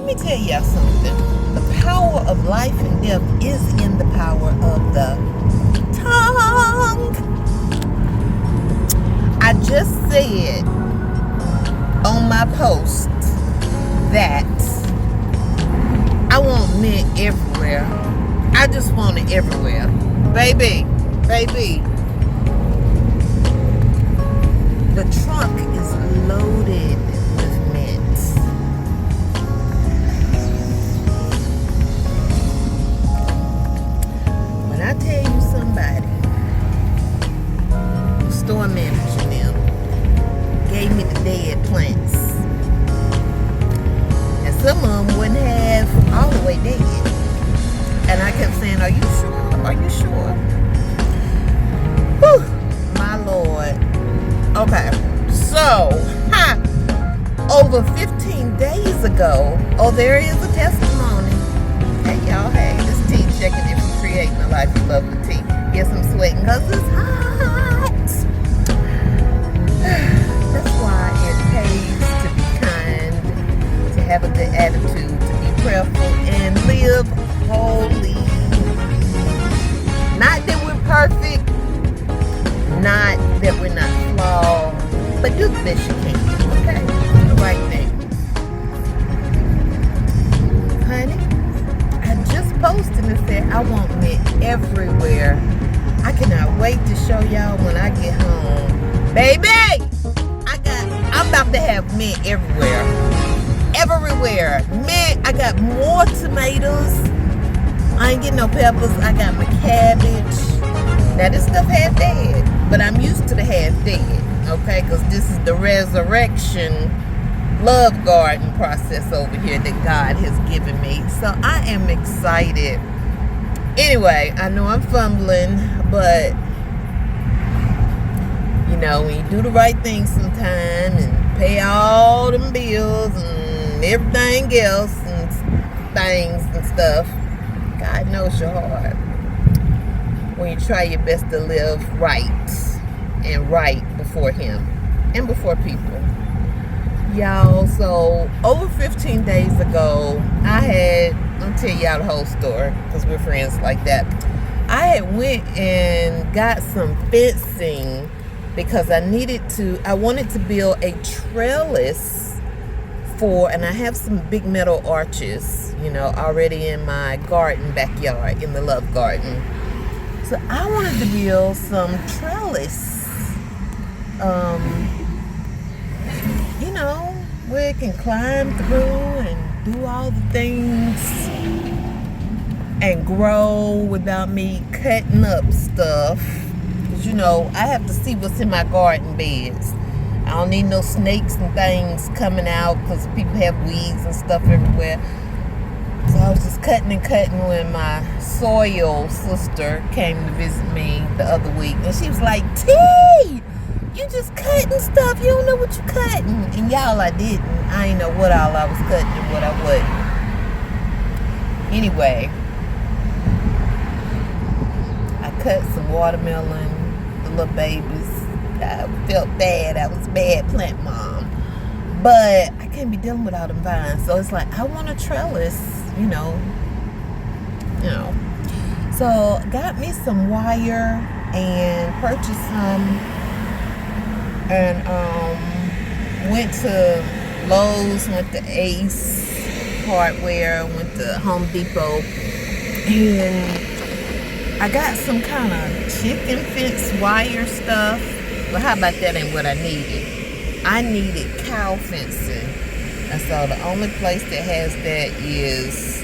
me tell y'all something. The power of life and death is in the power of the tongue. I just said on my post that I want men everywhere. I just want it everywhere. Baby. The trunk is loaded with mint. When I tell you somebody, the store manager them gave me the dead plants. And some of them wouldn't have all the way dead. And I kept saying, are you sure? Are you sure? Whew, my Lord. Okay, so, over 15 days ago, there is a testimony. Hey, y'all, hey, this tea checking if you're creating a life you love with tea. Yes, I'm sweating because it's hot. That's why it pays to be kind, to have a good attitude, to be prayerful, and live holy. Not that we're perfect, not that we're not flawed, but do the best you can, okay? Do the right thing. Honey, I just posted and said I want men everywhere. I cannot wait to show y'all when I get home. Baby! I'm about to have men everywhere. Everywhere. Man, I got more tomatoes. I ain't getting no peppers. I got my cabbage. Now this stuff half dead, but I'm used to the half dead, okay? Because this is the resurrection love garden process over here that God has given me. So I am excited. Anyway, I know I'm fumbling, but you know, when you do the right thing sometime and pay all them bills and everything else and things and stuff, God knows your heart. When you try your best to live right and right before Him and before people. Y'all, so over 15 days ago, I'll tell y'all the whole story because we're friends like that. I had went and got some fencing because I wanted to build a trellis and I have some big metal arches, already in my garden backyard, in the love garden. So I wanted to build some trellis, where it can climb through and do all the things and grow without me cutting up stuff. Because, I have to see what's in my garden beds. I don't need no snakes and things coming out because people have weeds and stuff everywhere. So I was just cutting when my soil sister came to visit me the other week. And she was like, T, you just cutting stuff. You don't know what you're cutting. And y'all, I didn't. I ain't know what all I was cutting and what I wasn't. Anyway, I cut some watermelon, the little babies. I felt bad. I was bad plant mom. But I can't be dealing with all them vines. So it's like, I want a trellis, So got me some wire and purchased some. And went to Lowe's, went to Ace Hardware, went to Home Depot. And I got some kind of chicken fence wire stuff. But how about that ain't what I needed? I needed cow fencing. And so the only place that has that is,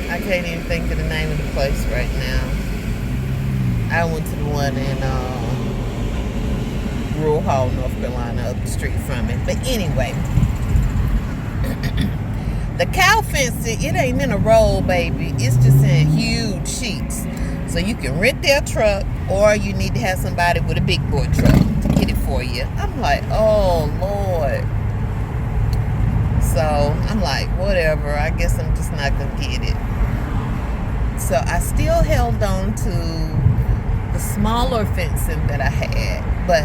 I can't even think of the name of the place right now. I went to the one in Rural Hall, North Carolina, up the street from it. But anyway, the cow fencing, it ain't in a roll, baby. It's just in huge sheets. So you can rent their truck, or you need to have somebody with a big boy truck to get it for you. I'm like, oh, Lord. So I'm like, whatever. I guess I'm just not going to get it. So I still held on to the smaller fencing that I had. But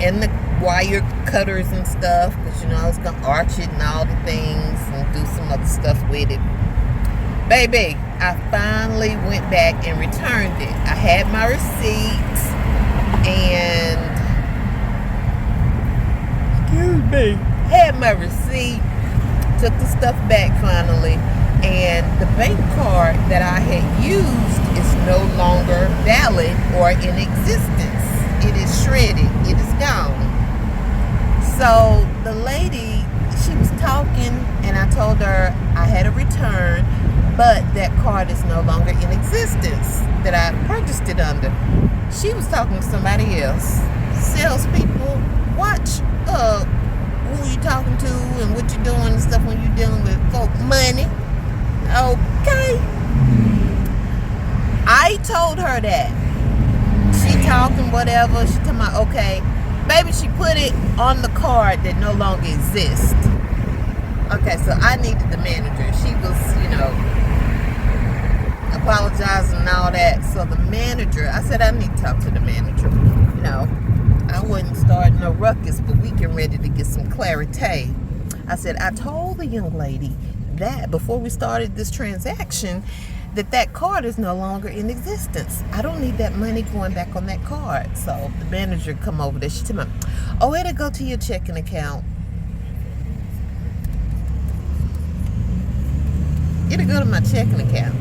and the wire cutters and stuff, because you know I was gonna arch it and all the things and do some other stuff with it. Baby, I finally went back and returned it. I had my receipt and had my receipt, took the stuff back finally, and the bank card that I had used is no longer valid or in existence. It is shredded. It is gone. So the lady, she was talking, and I told her I had a return, but that card is no longer in existence that I purchased it under. She was talking to somebody else. Salespeople, watch who you talking to and what you're doing and stuff when you're dealing with folk money. Okay. I told her that. She talking whatever. She talking about, okay. Baby, she put it on the card that no longer exists. Okay, so I needed the manager. She was, apologizing and all that. So the manager, I said I need to talk to the manager. I wasn't starting no ruckus, but we getting ready to get some clarity. I said, I told the young lady that before we started this transaction, that card is no longer in existence. I don't need that money going back on that card. So the manager come over there. She told me, oh, it'll go to your checking account. It'll go to my checking account.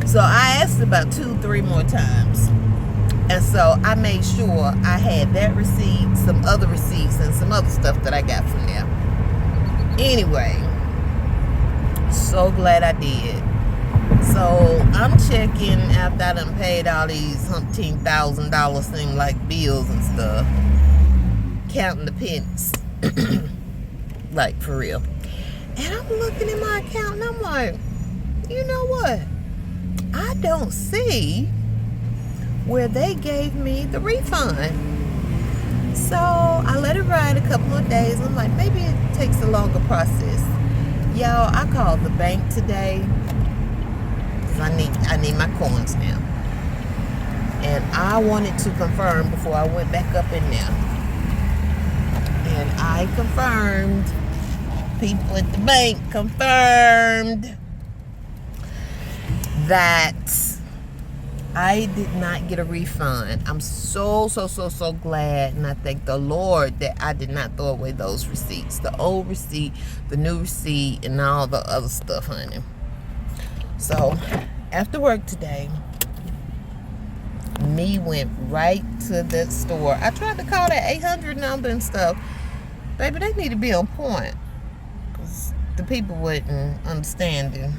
So I asked about 2-3 more times. And so I made sure I had that receipt, some other receipts, and some other stuff that I got from there. Anyway, so glad I did. So I'm checking after I done paid all these $1,000 seem like bills and stuff, counting the pennies, like for real. And I'm looking at my account and I'm like, you know what? I don't see where they gave me the refund. So I let it ride a couple of days. I'm like, maybe it takes a longer process. Y'all, I called the bank today because I need my coins now. And I wanted to confirm before I went back up in there. And I confirmed, people at the bank confirmed that I did not get a refund. I'm so glad, and I thank the Lord that I did not throw away those receipts. The old receipt, the new receipt, and all the other stuff, honey. So, after work today, me went right to the store. I tried to call that 800 number and stuff. Baby, they need to be on point, because the people wasn't understanding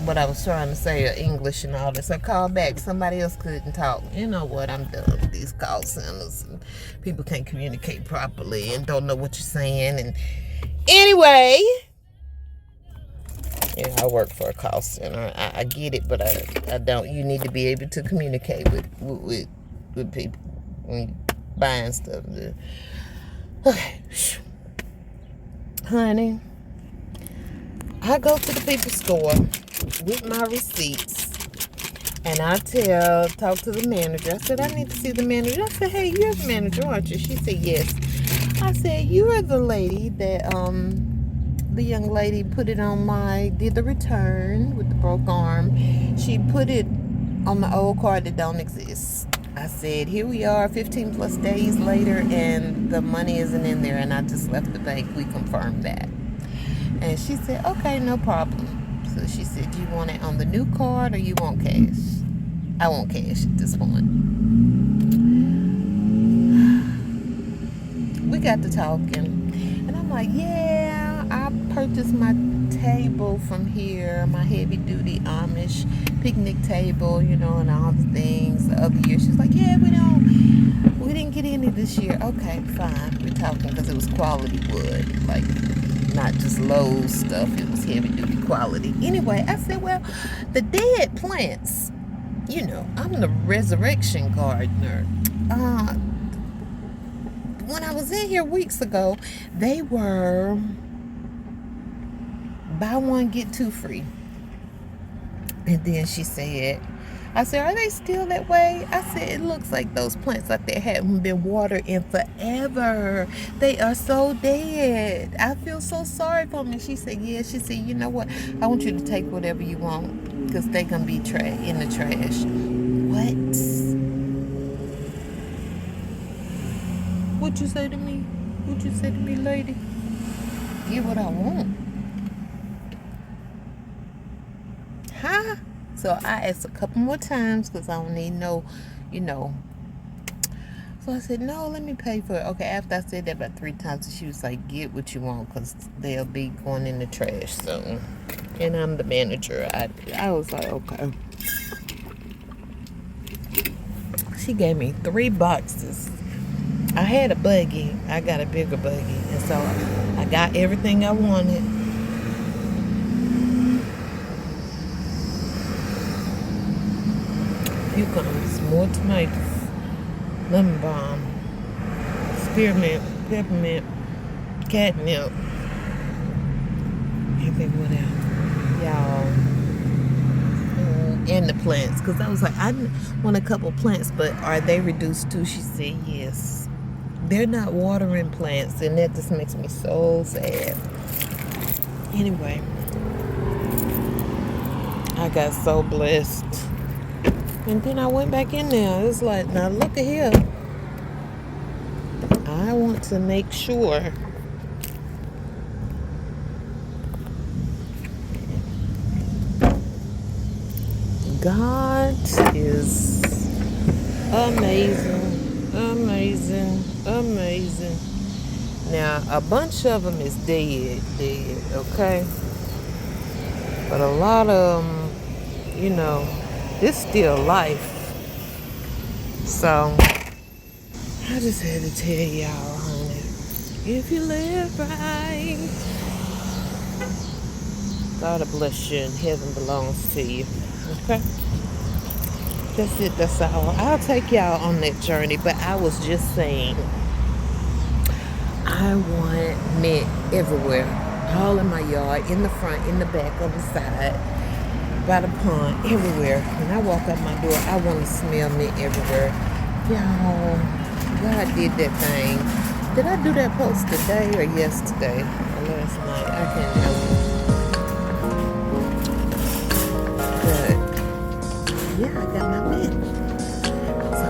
what I was trying to say, or English and all this. So I called back. Somebody else couldn't talk. You know what? I'm done with these call centers. And people can't communicate properly and don't know what you're saying. And anyway, I work for a call center. I get it, but I don't. You need to be able to communicate with people when you're buying stuff. Okay. Honey, I go to the people's store with my receipts, and I talk to the manager. I said, I need to see the manager. I said, hey, you're the manager, aren't you? She said, yes. I said, you are the lady that the young lady did the return with the broke arm. She put it on the old card that don't exist. I said, here we are 15 plus days later, and the money isn't in there, and I just left the bank. We confirmed that. And she said, okay, no problem. So she said, do you want it on the new card or you want cash? I want cash at this point. We got to talking. And I'm like, yeah, I purchased my table from here, my heavy duty Amish picnic table, and all the things the other year. She's like, yeah, we didn't get any this year. Okay, fine. We're talking because it was quality wood, like not just Lowe's stuff. It was heavy duty quality. Anyway, I said, well, the dead plants, I'm the resurrection gardener. When I was in here weeks ago, they were buy one, get two free. And then she said, I said, are they still that way? I said, it looks like those plants out there haven't been watered in forever. They are so dead. I feel so sorry for them. And she said, yeah. She said, you know what? I want you to take whatever you want because they're going to be in the trash. What? What you say to me? What you say to me, lady? Get what I want. Huh? So I asked a couple more times because I don't need no, you know. So I said, no, let me pay for it. Okay, after I said that about 3 times, she was like, get what you want because they'll be going in the trash soon. And I'm the manager. I was like, okay. She gave me 3 boxes. I had a buggy. I got a bigger buggy. And so I got everything I wanted. Cucumbers, more tomatoes, lemon balm, spearmint, peppermint, catnip. And then what else? Y'all. And the plants. Because I was like, I want a couple plants, but are they reduced too? She said yes. They're not watering plants, and that just makes me so sad. Anyway, I got so blessed. And then I went back in there. It's like, now look at here. I want to make sure God is amazing, amazing, amazing. Now, a bunch of them is dead, okay? But a lot of them, you know, it's still life. So, I just had to tell y'all, honey, if you live right, God will bless you and heaven belongs to you. Okay? That's it, that's all. I'll take y'all on that journey, but I was just saying, I want mint everywhere. All in my yard, in the front, in the back, on the side, by the pond, everywhere. When I walk out my door, I want to smell mint everywhere. Y'all, God did that thing. Did I do that post today or yesterday? Or last night? I can't remember. But, yeah, I got my mint. So